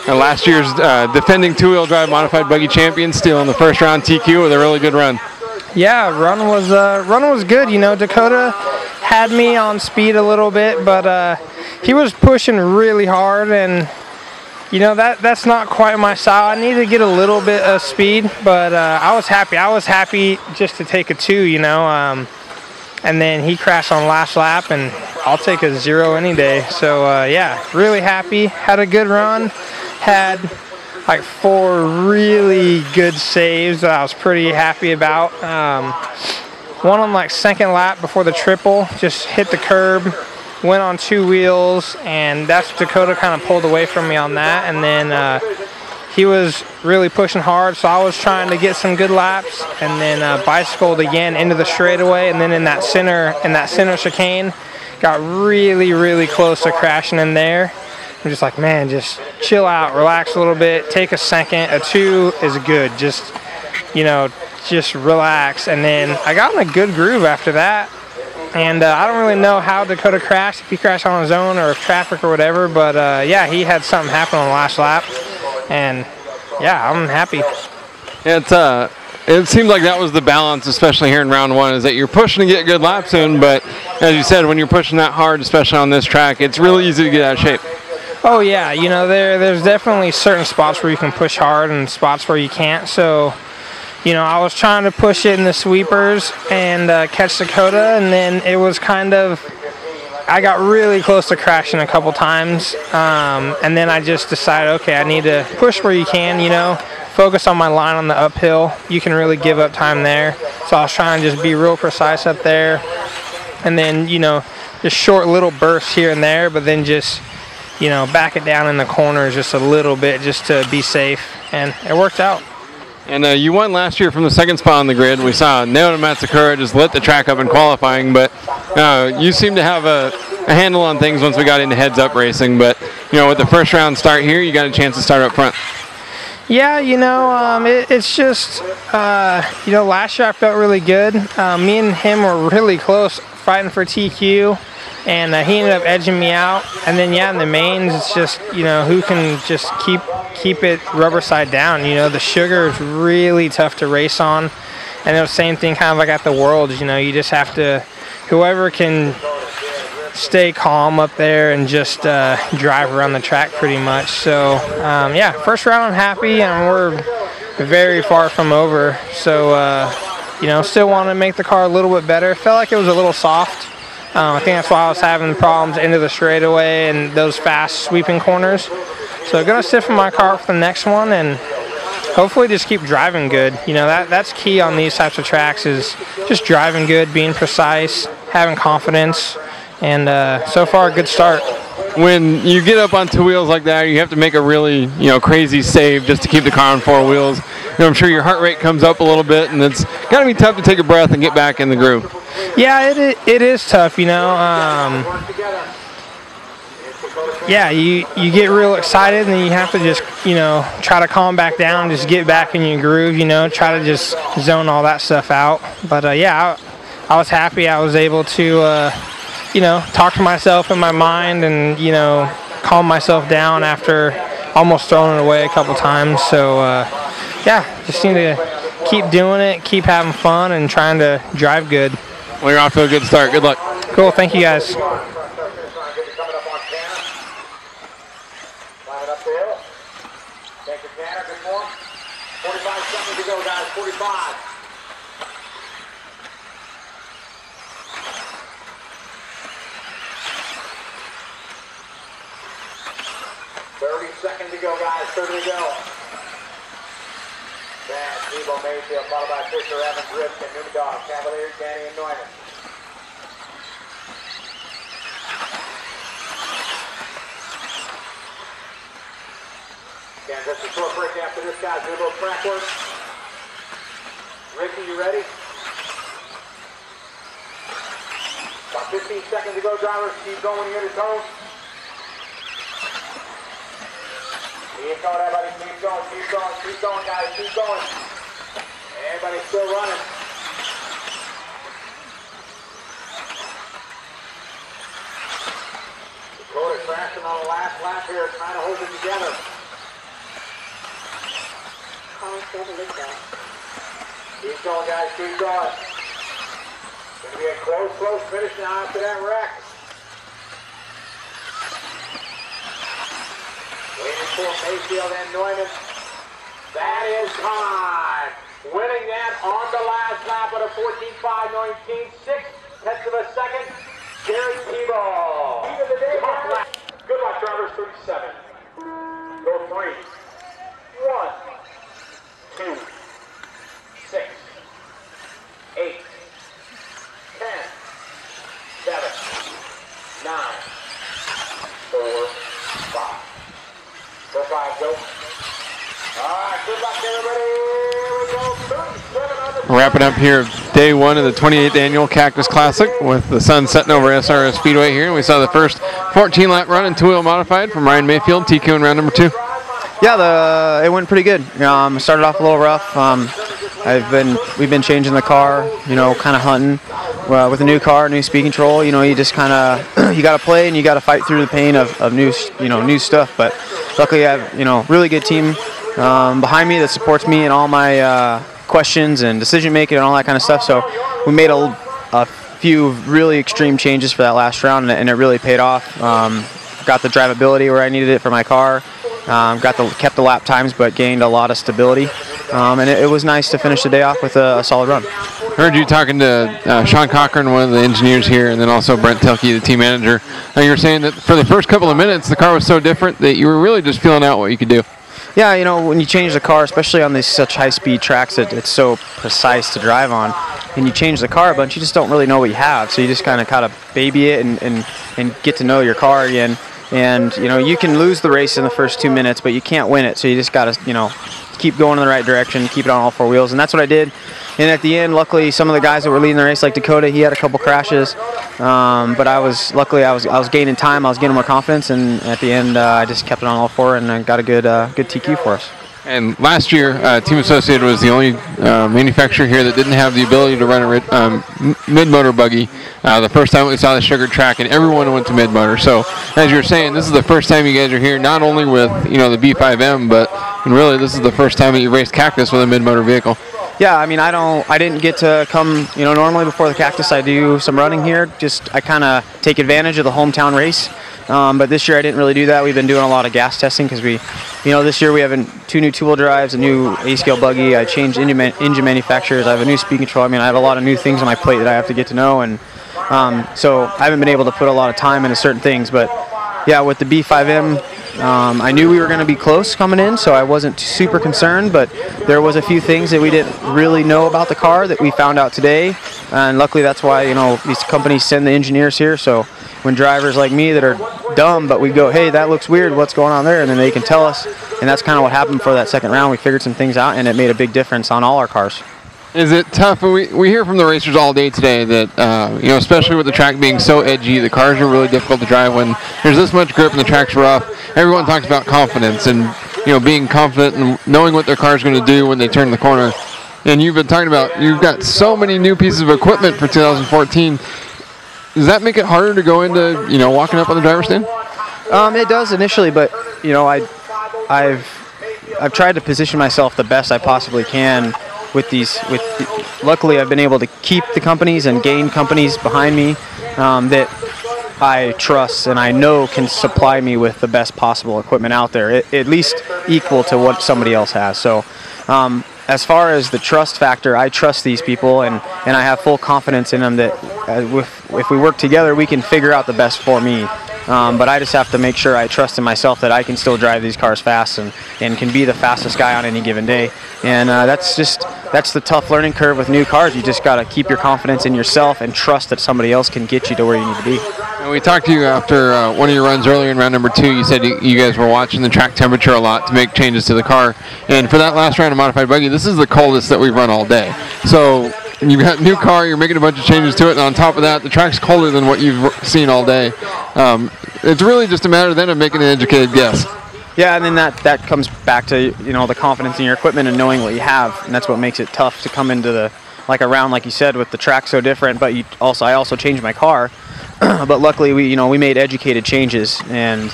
Last year's defending two-wheel drive modified buggy champion, still in the first round TQ with a really good run. Yeah, run was good. You know, Dakota had me on speed a little bit, but he was pushing really hard, and you know that's not quite my style. I need to get a little bit of speed, but I was happy. I was happy just to take a 2, you know. And then he crashed on last lap, and I'll take a 0 any day. So yeah, really happy. Had a good run. Had like 4 really good saves that I was pretty happy about. One on like second lap before the triple, just hit the curb, went on 2 wheels, and that's Dakota kind of pulled away from me on that. And then he was really pushing hard, so I was trying to get some good laps, and then bicycled again into the straightaway, and then in that center chicane, got really close to crashing in there. I'm just like, man, just chill out, relax a little bit, take a second. A 2 is good, just, you know, just relax. And then I got in a good groove after that. And I don't really know how Dakota crashed, if he crashed on his own or if traffic or whatever, but yeah, he had something happen on the last lap. And yeah, I'm happy. It seemed like that was the balance, especially here in round 1, is that you're pushing to get good laps in, but as you said, when you're pushing that hard, especially on this track, it's really easy to get out of shape. Oh yeah, you know, there's definitely certain spots where you can push hard and spots where you can't. So, you know, I was trying to push it in the sweepers and catch Dakota, and then it was kind of, I got really close to crashing a couple times, and then I just decided, okay, I need to push where you can, you know, focus on my line on the uphill. You can really give up time there. So I was trying to just be real precise up there, and then, you know, just short little bursts here and there, but then just, you know, back it down in the corners just a little bit just to be safe, and it worked out. And you won last year from the second spot on the grid. We saw Naoto Matsukura just lit the track up in qualifying, but you seem to have a handle on things once we got into heads-up racing. But, you know, with the first round start here, you got a chance to start up front. Yeah, you know, it's just, you know, last year I felt really good. Me and him were really close fighting for TQ. And he ended up edging me out. And then, yeah, in the mains, it's just, you know, who can just keep it rubber side down. You know, the sugar is really tough to race on. And it was the same thing kind of like at the Worlds. You know, you just have to, whoever can stay calm up there and just drive around the track pretty much. So, yeah, first round I'm happy, and we're very far from over. So, you know, still want to make the car a little bit better. Felt like it was a little soft. I think that's why I was having problems into the straightaway and those fast sweeping corners. So gonna sit for my car for the next one and hopefully just keep driving good. You know, that's key on these types of tracks, is just driving good, being precise, having confidence, and so far a good start. When you get up on 2 wheels like that, you have to make a really, you know, crazy save just to keep the car on 4 wheels. You know, I'm sure your heart rate comes up a little bit, and it's gotta be tough to take a breath and get back in the groove. Yeah, it is tough, you know. Yeah, you get real excited, and then you have to just, you know, try to calm back down, just get back in your groove, you know, try to just zone all that stuff out. But yeah, I was happy I was able to, you know, talk to myself in my mind and, you know, calm myself down after almost throwing it away a couple times. So yeah, just need to keep doing it, keep having fun, and trying to drive good. Well, you're off to a good start. Good luck. Cool. Thank you, guys. seconds to go, guys. 30 to go. Jared Tebo, Maifield, followed by Fisher, Evans, Rich, and Newman, Cavalier, Danny, and Neumann. Kansas, a short break after this, guys. Do a little track work. Ricky, you ready? About 15 seconds to go, drivers. Keep going when you hit the toes. Keep going, everybody. Keep going, keep going, keep going, guys. Keep going. Everybody's still running. Dakota crashing on the last lap here, trying to hold it together. Keep going, guys. Keep going. It's going to be a close finish now after that wreck. Waiting for Maifield and Neumann. That is time. Winning that on the last lap at a 14.5, 19.6 of a second. Jared Tebo. Good luck, drivers. 37. Go 3. 1, 2, 6, 8, 10, 7, 9, 4, 5. Go 5, go. Alright, good luck everybody. Here we go. 37 on the Wrapping up here day one of the 28th annual Cactus Classic with the sun setting over SRS Speedway here. And we saw the first 14-lap run in two-wheel modified from Ryan Maifield, TQ in round number 2. Yeah, it went pretty good. Started off a little rough. We've been changing the car, kind of hunting with a new car, new speed control. You just kind of you got to play and you got to fight through the pain of new stuff. But luckily, I have really good team behind me that supports me in all my questions and decision making and all that kind of stuff. So we made a few really extreme changes for that last round, and it really paid off. Got the drivability where I needed it for my car. Kept the lap times, but gained a lot of stability, and it was nice to finish the day off with a solid run. I heard you talking to Sean Cochran, one of the engineers here, and then also Brent Tilke, the team manager. You were saying that for the first couple of minutes, the car was so different that you were really just feeling out what you could do. Yeah, when you change the car, especially on these such high-speed tracks, it's so precise to drive on, and you change the car a bunch, you just don't really know what you have, so you just kind of baby it and get to know your car again. And you can lose the race in the first 2 minutes, but you can't win it. So you just got to keep going in the right direction, keep it on all 4 wheels, and that's what I did. And at the end, luckily, some of the guys that were leading the race, like Dakota, he had a couple crashes, but I was gaining time, I was getting more confidence, and at the end, I just kept it on all 4 and I got a good TQ for us. And last year, Team Associated was the only manufacturer here that didn't have the ability to run a mid-motor buggy. The first time we saw the sugar track, and everyone went to mid-motor. So, as you're saying, this is the first time you guys are here, not only with the B5M, but really this is the first time that you raced Cactus with a mid-motor vehicle. Yeah, I didn't get to come, normally before the Cactus I do some running here. I kind of take advantage of the hometown race. But this year I didn't really do that. We've been doing a lot of gas testing because this year we have 2 new 2-wheel drives, a new A-scale buggy. I changed engine manufacturers. I have a new speed control. I have a lot of new things on my plate that I have to get to know, and so I haven't been able to put a lot of time into certain things. But yeah, with the B5M, I knew we were going to be close coming in, so I wasn't super concerned, but there was a few things that we didn't really know about the car that we found out today, and luckily that's why these companies send the engineers here. So when drivers like me that are dumb, but we go, hey, that looks weird, what's going on there, and then they can tell us, and that's kind of what happened for that second round. We figured some things out, and it made a big difference on all our cars. Is it tough? We hear from the racers all day today that, especially with the track being so edgy, the cars are really difficult to drive when there's this much grip and the track's rough. Everyone talks about confidence and, being confident and knowing what their car's going to do when they turn the corner. And you've been talking about, you've got so many new pieces of equipment for 2014. Does that make it harder to go into, walking up on the driver's stand? It does initially, but, I've tried to position myself the best I possibly can luckily I've been able to keep the companies and gain companies behind me that I trust and I know can supply me with the best possible equipment out there, at least equal to what somebody else has. So as far as the trust factor, I trust these people and I have full confidence in them that if we work together, we can figure out the best for me. but I just have to make sure I trust in myself that I can still drive these cars fast and can be the fastest guy on any given day. And that's the tough learning curve with new cars. You just got to keep your confidence in yourself and trust that somebody else can get you to where you need to be. And we talked to you after one of your runs earlier in round number 2. You said you guys were watching the track temperature a lot to make changes to the car. And for that last round of Modified Buggy, this is the coldest that we've run all day. So you've got a new car, you're making a bunch of changes to it, and on top of that, the track's colder than what you've seen all day. It's really just a matter then of making an educated guess. Yeah, and then that comes back to, you know, the confidence in your equipment and knowing what you have, and that's what makes it tough to come into the a round, like you said, with the track so different. But I also changed my car, but luckily we made educated changes, and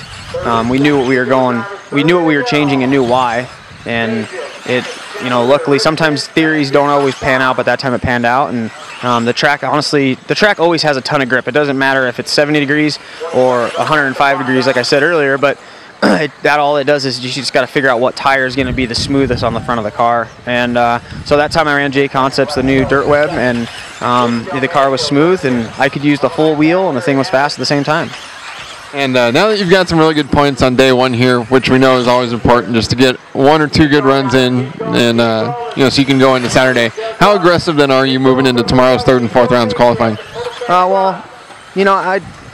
we knew what we were changing and knew why, and luckily sometimes theories don't always pan out, but that time it panned out. And the track always has a ton of grip. It doesn't matter if it's 70 degrees or 105 degrees, like I said earlier, but all it does is you just got to figure out what tire is going to be the smoothest on the front of the car. And so that time I ran J Concepts, the new dirt web, and the car was smooth, and I could use the full wheel, and the thing was fast at the same time. And now that you've got some really good points on day 1 here, which we know is always important, just to get 1 or 2 good runs in, and so you can go into Saturday. How aggressive then are you moving into tomorrow's 3rd and 4th rounds of qualifying?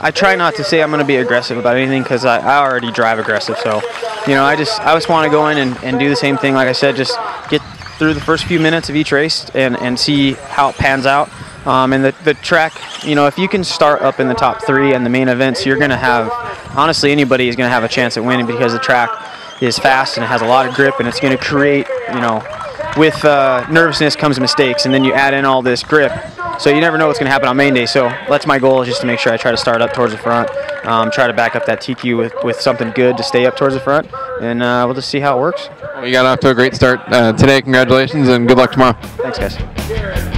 I try not to say I'm going to be aggressive about anything because I already drive aggressive. So, I just want to go in and do the same thing. Like I said, just get through the first few minutes of each race and see how it pans out. And the track, if you can start up in the top 3 and the main events, you're going to have, honestly, anybody is going to have a chance at winning because the track is fast and it has a lot of grip, and it's going to create, with nervousness comes mistakes, and then you add in all this grip. So you never know what's going to happen on main day. So that's my goal, is just to make sure I try to start up towards the front, try to back up that TQ with something good to stay up towards the front, and we'll just see how it works. Well, you got off to a great start today. Congratulations, and good luck tomorrow. Thanks, guys.